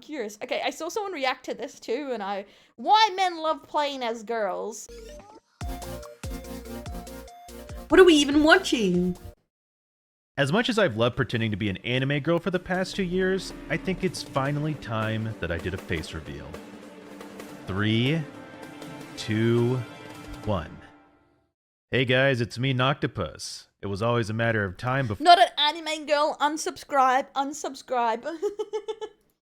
curious. Okay, I saw someone react to this too, and why men love playing as girls. What are we even watching? As much as I've loved pretending to be an anime girl for the past 2 years, I think it's finally time that I did a face reveal. 3, 2, 1. Hey guys, it's me, Noctopus. It was always a matter of time Not an anime girl, unsubscribe.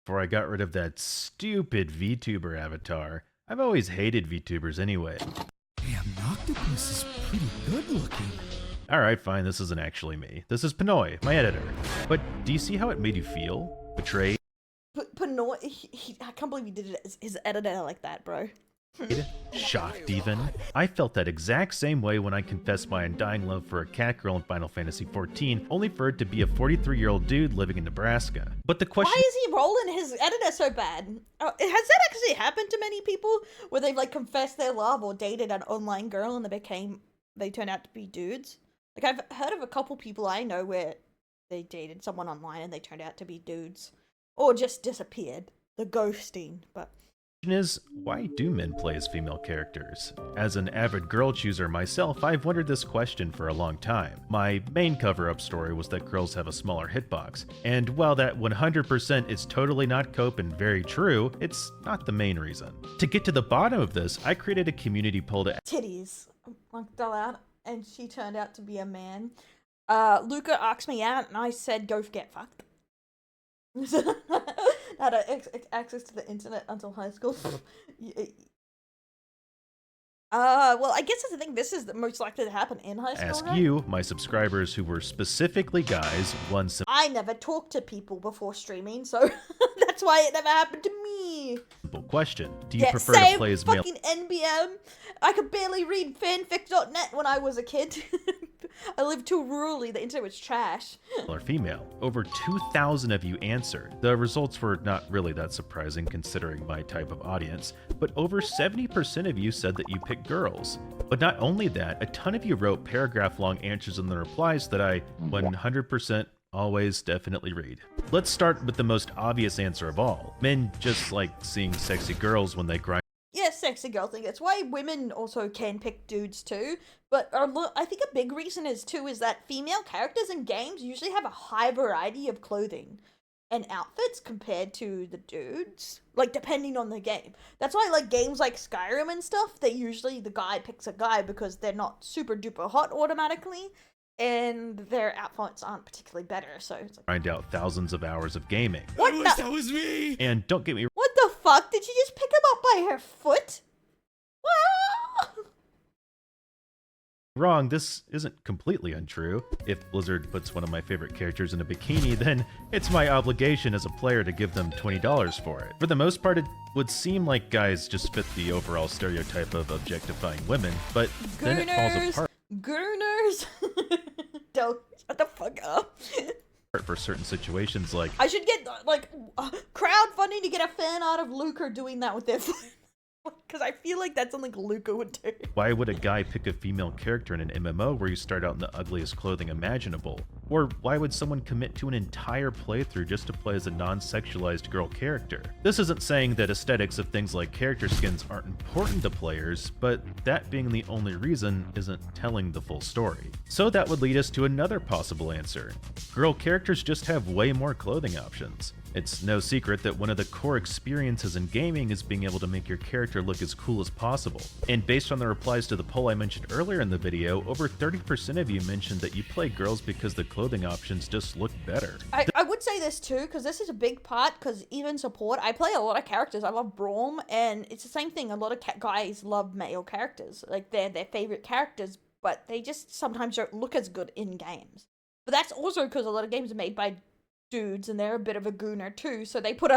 before I got rid of that stupid VTuber avatar. I've always hated VTubers anyway. Damn, Noctopus is pretty good looking. Alright, fine, this isn't actually me. This is Pinoy, my editor. But do you see how it made you feel? Betrayed? Pinoy, I can't believe he did it as his editor like that, bro. Shocked even. I felt that exact same way when I confessed my undying love for a cat girl in Final Fantasy XIV, only for it to be a 43-year-old dude living in Nebraska. But the question— why is he rolling his editor so bad? Has that actually happened to many people? Where they've like confessed their love or dated an online girl and they turned out to be dudes? Like I've heard of a couple people I know where they dated someone online and they turned out to be dudes. Or just disappeared. The ghosting, but... is, why do men play as female characters? As an avid girl chooser myself, I've wondered this question for a long time. My main cover-up story was that girls have a smaller hitbox, and while that 100% is totally not cope and very true, it's not the main reason. To get to the bottom of this, I created a community poll to— titties. Like, fell out, and she turned out to be a man. Luca asked me out, and I said, go get fucked. Had access to the internet until high school. Well, I guess that's the thing. This is the most likely to happen in high school. ask right? you, my subscribers who were specifically guys, one I never talked to people before streaming, so that's why it never happened to me. simple question. Do you Yeah, prefer to same play as male fucking NBM. I could barely read fanfic.net when I was a kid. I lived too rurally, the internet was trash. or female? Over 2,000 of you answered. The results were not really that surprising considering my type of audience, but over 70% of you said that you picked girls. But not only that, a ton of you wrote paragraph-long answers in the replies that I 100% always definitely read. Let's start with the most obvious answer of all. Men just like seeing sexy girls when they grind. Yeah, sexy girl thing. That's why women also can pick dudes too. But I think a big reason is that female characters in games usually have a high variety of clothing and outfits compared to the dudes. Like, depending on the game. That's why, like, games like Skyrim and stuff, the guy picks a guy because they're not super duper hot automatically. And their outfits aren't particularly better, so it's like... grind out thousands of hours of gaming. What I the... wish that was me! And don't get me What the fuck? Did she just pick him up by her foot? wrong, this isn't completely untrue. If Blizzard puts one of my favorite characters in a bikini, then it's my obligation as a player to give them $20 for it. For the most part, it would seem like guys just fit the overall stereotype of objectifying women, but then it falls apart Gooners! Don't shut the fuck up. for certain situations like I should get, like, crowdfunding to get a fan art of Luca doing that with their foot. Because I feel like that's something Luca would do. why would a guy pick a female character in an MMO where you start out in the ugliest clothing imaginable? Or why would someone commit to an entire playthrough just to play as a non-sexualized girl character? This isn't saying that aesthetics of things like character skins aren't important to players, but that being the only reason isn't telling the full story. So that would lead us to another possible answer. Girl characters just have way more clothing options. It's no secret that one of the core experiences in gaming is being able to make your character look as cool as possible. And based on the replies to the poll I mentioned earlier in the video, over 30% of you mentioned that you play girls because the clothing options just look better. I would say this too, because this is a big part, because even support, I play a lot of characters. I love Braum, and it's the same thing. A lot of guys love male characters. Like, they're their favorite characters, but they just sometimes don't look as good in games. But that's also because a lot of games are made by dudes and they're a bit of a gooner too, so they put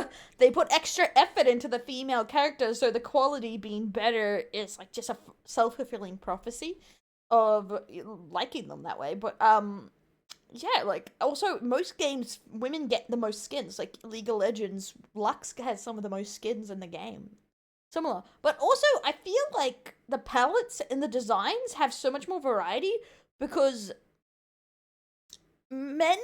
extra effort into the female characters, so the quality being better is like just a self-fulfilling prophecy of liking them that way. But yeah, like, also most games women get the most skins. Like League of Legends, Lux has some of the most skins in the game. Similar. But also I feel like the palettes and the designs have so much more variety because men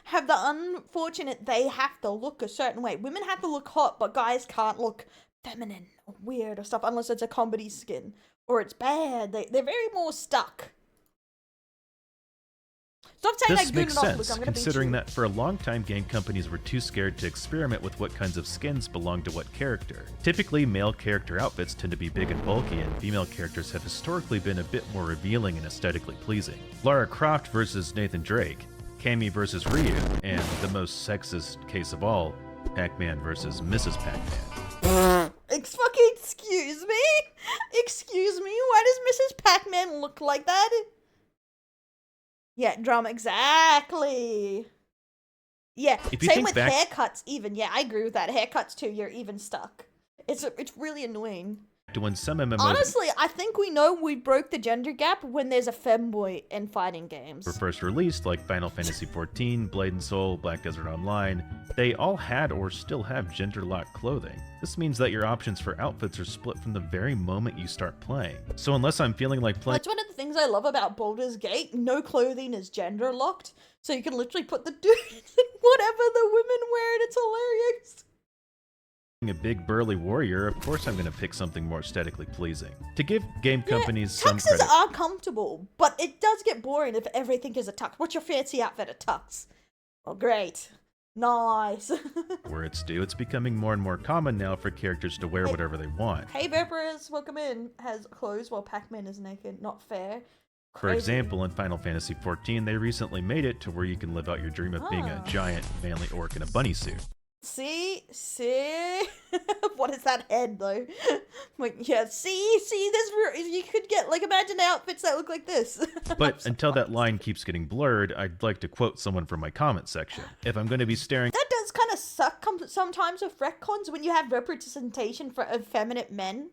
have the unfortunate they have to look a certain way. Women have to look hot, but guys can't look feminine or weird or stuff unless it's a comedy skin or it's bad. They're very more stuck. Stop saying This that good makes enough, sense, Luke. I'm gonna beat considering you. that for a long time game companies were too scared to experiment with what kinds of skins belong to what character. Typically, male character outfits tend to be big and bulky, and female characters have historically been a bit more revealing and aesthetically pleasing. Lara Croft versus Nathan Drake, Cammy versus Ryu, and the most sexist case of all, Pac-Man versus Mrs. Pac-Man. Excuse me? Excuse me? Why does Mrs. Pac-Man look like that? Yeah, drama, exactly. Yeah, If you same think with back- haircuts even. Yeah, I agree with that. Haircuts too, you're even stuck. It's really annoying. To when some MMOs Honestly, I think we know we broke the gender gap when there's a femboy in fighting games. were first released, like Final Fantasy XIV, Blade and Soul, Black Desert Online, they all had or still have gender-locked clothing. This means that your options for outfits are split from the very moment you start playing. So unless I'm feeling like playing That's one of the things I love about Baldur's Gate. No clothing is gender locked, so you can literally put the dudes in whatever the women wear, and it's hilarious. a big burly warrior, of course I'm going to pick something more aesthetically pleasing. To give game companies some Tuxes credit, are comfortable, but it does get boring if everything is a tux. What's your fancy outfit? A tux. Oh, great. Nice. where it's due, it's becoming more and more common now for characters to wear whatever they want. Hey, Vapors, welcome in. Has clothes while Pac-Man is naked. Not fair. For Crazy. example, in Final Fantasy XIV, they recently made it to where you can live out your dream of being a Ah. giant, manly orc in a bunny suit. See? What is that head, though? Like, yeah, see, you could get, like, imagine outfits that look like this. But until that line keeps getting blurred, I'd like to quote someone from my comment section. If I'm going to be staring That does kind of suck sometimes with retcons when you have representation for effeminate men.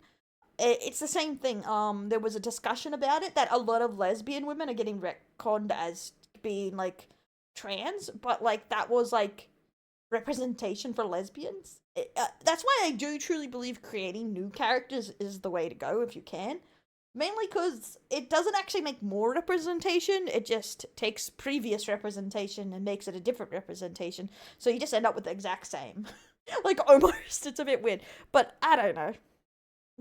It's the same thing. There was a discussion about it that a lot of lesbian women are getting retconned as being, like, trans, but, like, that was, like, representation for lesbians. That's why I do truly believe creating new characters is the way to go if you can. Mainly because it doesn't actually make more representation, it just takes previous representation and makes it a different representation. So you just end up with the exact same. Like, almost. It's a bit weird. But I don't know.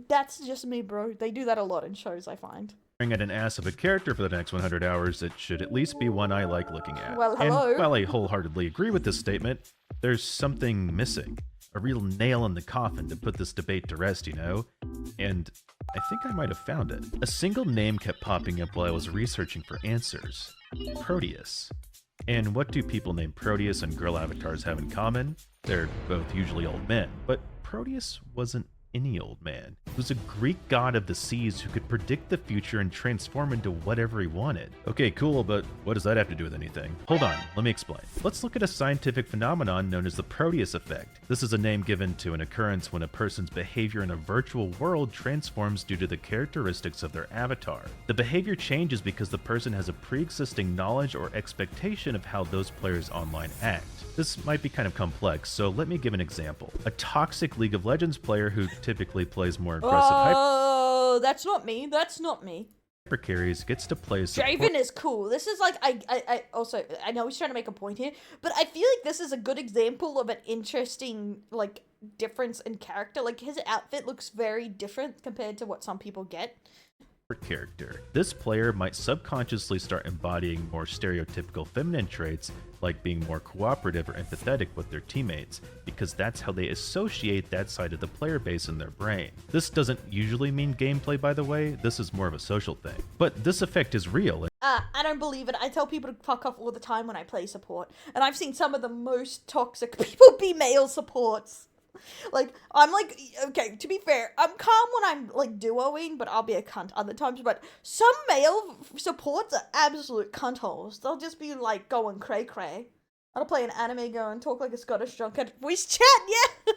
That's just me, bro. They do that a lot in shows, I find. at an ass of a character for the next 100 hours, it should at least be one I like looking at. Well, hello. And while I wholeheartedly agree with this statement, there's something missing. A real nail in the coffin to put this debate to rest, you know? And I think I might have found it. A single name kept popping up while I was researching for answers. Proteus. And what do people named Proteus and girl avatars have in common? They're both usually old men. But Proteus wasn't any old man. He was a Greek god of the seas who could predict the future and transform into whatever he wanted. Okay, cool, but what does that have to do with anything? Hold on, let me explain. Let's look at a scientific phenomenon known as the Proteus effect. This is a name given to an occurrence when a person's behavior in a virtual world transforms due to the characteristics of their avatar. The behavior changes because the person has a pre-existing knowledge or expectation of how those players online act. This might be kind of complex, so let me give an example. A toxic League of Legends player who typically plays more aggressive Oh, that's not me. That's not me. hyper carries gets to play a support Draven is cool. This is like, I also, I know he's trying to make a point here, but I feel like this is a good example of an interesting, like, difference in character. Like, his outfit looks very different compared to what some people get. character. This player might subconsciously start embodying more stereotypical feminine traits, like being more cooperative or empathetic with their teammates, because that's how they associate that side of the player base in their brain. This doesn't usually mean gameplay, by the way, this is more of a social thing. But this effect is real. I don't believe it. I tell people to fuck off all the time when I play support, and I've seen some of the most toxic people be male supports. Like, I'm like, okay, to be fair, I'm calm when I'm, like, duoing, but I'll be a cunt other times, but some male supports are absolute cunt holes. They'll just be, like, going cray-cray. I'll play an anime go and talk like a Scottish drunkard. Voice chat, yeah!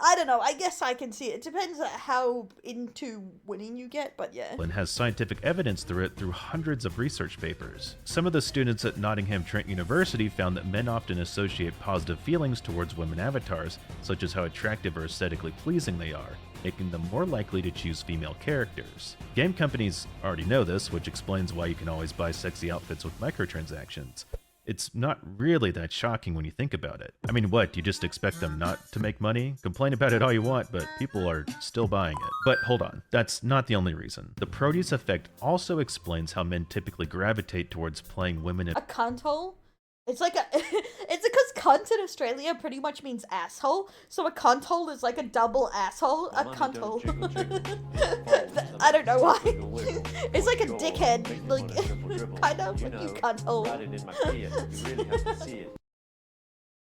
I don't know, I guess I can see it. It depends on how into winning you get, but yeah. And has scientific evidence through it through hundreds of research papers. Some of the students at Nottingham Trent University found that men often associate positive feelings towards women avatars, such as how attractive or aesthetically pleasing they are, making them more likely to choose female characters. Game companies already know this, which explains why you can always buy sexy outfits with microtransactions. It's not really that shocking when you think about it. I mean, what, you just expect them not to make money? Complain about it all you want, but people are still buying it. But hold on, that's not the only reason. The Proteus effect also explains how men typically gravitate towards playing women in— A cunthole? It's like a, it's because cunt in Australia pretty much means asshole, so a cunthole is like a double asshole, a cunthole. I don't know why. It's like a dickhead, like, kind of, like you cunthole.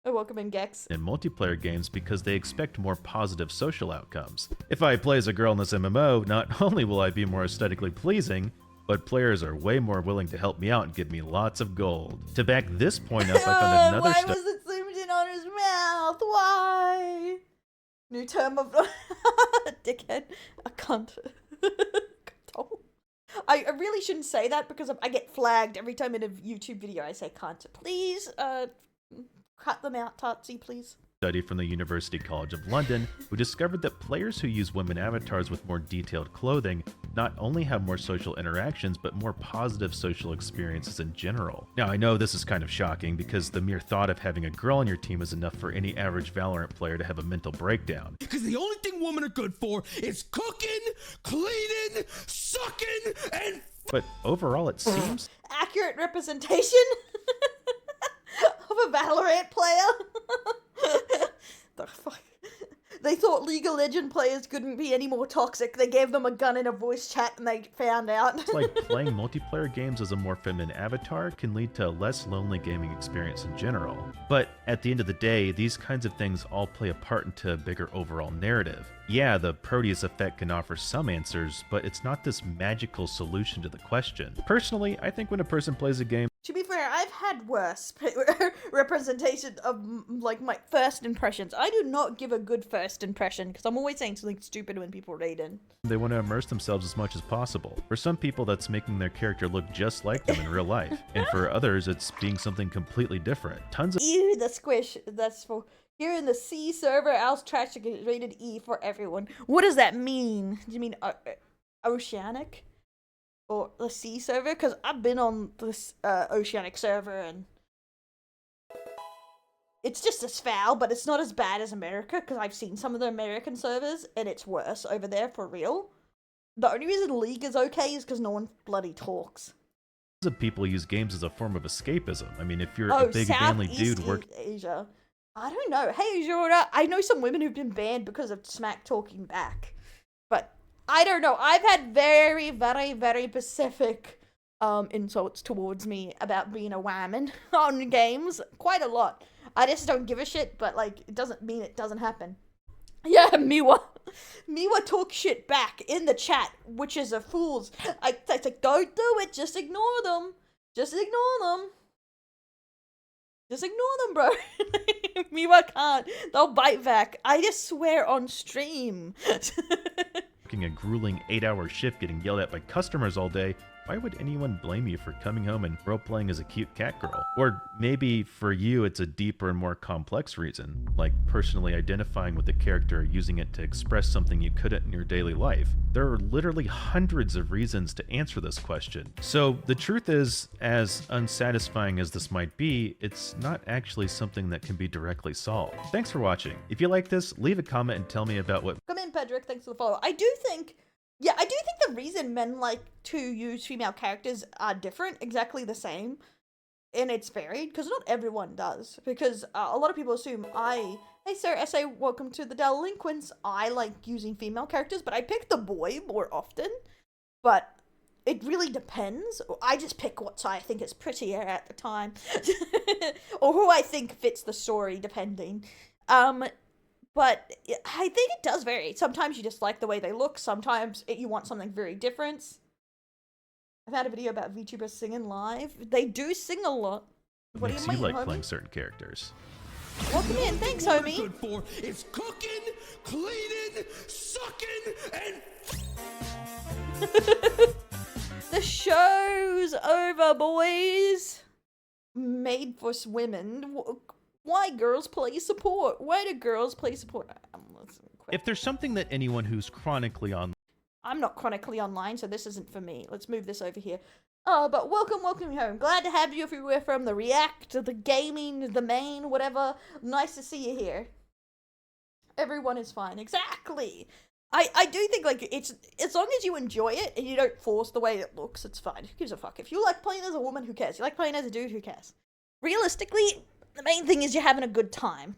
Oh, welcome in, Gex. in multiplayer games because they expect more positive social outcomes. If I play as a girl in this MMO, not only will I be more aesthetically pleasing, but players are way more willing to help me out and give me lots of gold. To back this point up, I found another Why was it zoomed in on his mouth? Why? New term of dickhead. A cunt. Cunthole. I really shouldn't say that because I get flagged every time in a YouTube video I say cunt. Please, cut them out, Totsy, please. study from the University College of London, who discovered that players who use women avatars with more detailed clothing not only have more social interactions, but more positive social experiences in general. Now, I know this is kind of shocking because the mere thought of having a girl on your team is enough for any average Valorant player to have a mental breakdown. Because the only thing women are good for is cooking, cleaning, sucking, and But overall, it seems Accurate representation of a Valorant player. The fuck? They thought League of Legends players couldn't be any more toxic. They gave them a gun in a voice chat and they found out. it's like playing multiplayer games as a more feminine avatar can lead to a less lonely gaming experience in general. But at the end of the day, these kinds of things all play a part into a bigger overall narrative. Yeah, the Proteus effect can offer some answers, but it's not this magical solution to the question. Personally, I think when a person plays a game, To be fair, I've had worse representation of like my first impressions. I do not give a good first impression because I'm always saying something stupid when people read in. they want to immerse themselves as much as possible. For some people, that's making their character look just like them in real life. And for others, it's being something completely different. Tons of Ew, the squish. That's for here in the C server. Owl's Trash is rated E for everyone. What does that mean? Do you mean oceanic or the C server? Because I've been on this oceanic server and it's just as foul, but it's not as bad as America. Because I've seen some of the American servers and it's worse over there for real. The only reason League is okay is because no one bloody talks. of people use games as a form of escapism. I mean, if you're a big manly dude working Asia. I don't know. Hey, Jorah, I know some women who've been banned because of smack talking back. But I don't know. I've had very, very, very specific insults towards me about being a woman on games. Quite a lot. I just don't give a shit, but like, it doesn't mean it doesn't happen. Yeah, Miwa. Miwa talks shit back in the chat, which is a fool's. It's like, don't do it. Just ignore them. Just ignore them. Just ignore them, bro. Miwa can't. They'll bite back. I just swear on stream. working a grueling 8-hour shift getting yelled at by customers all day, why would anyone blame you for coming home and role-playing as a cute cat girl? Or maybe for you it's a deeper and more complex reason, like personally identifying with the character, using it to express something you couldn't in your daily life. There are literally hundreds of reasons to answer this question. So the truth is, as unsatisfying as this might be, it's not actually something that can be directly solved. Thanks for watching. If you like this, leave a comment and tell me about what Come in, Pedrick. Thanks for the follow. I do think the reason men like to use female characters are different, exactly the same, and it's varied, because not everyone does. Because a lot of people assume hey sir, SA, welcome to the Delinquents, I like using female characters, but I pick the boy more often. But it really depends. I just pick what I think is prettier at the time. Or who I think fits the story, depending. But I think it does vary. Sometimes you just like the way they look. Sometimes you want something very different. I've had a video about VTubers singing live. They do sing a lot. What makes do you you mean, like homie? playing certain characters. Welcome in. Thanks, what homie. we're good for is cooking, cleaning, sucking, and The show's over, boys. Made for women. Why girls play support? Why do girls play support? If there's something that anyone who's chronically on I'm not chronically online, so this isn't for me. Let's move this over here. But welcome home. Glad to have you everywhere from the React, the gaming, the main, whatever. Nice to see you here. Everyone is fine. Exactly. I do think, like, it's, as long as you enjoy it and you don't force the way it looks, it's fine. Who gives a fuck? If you like playing as a woman, who cares? You like playing as a dude, who cares? Realistically, the main thing is you're having a good time.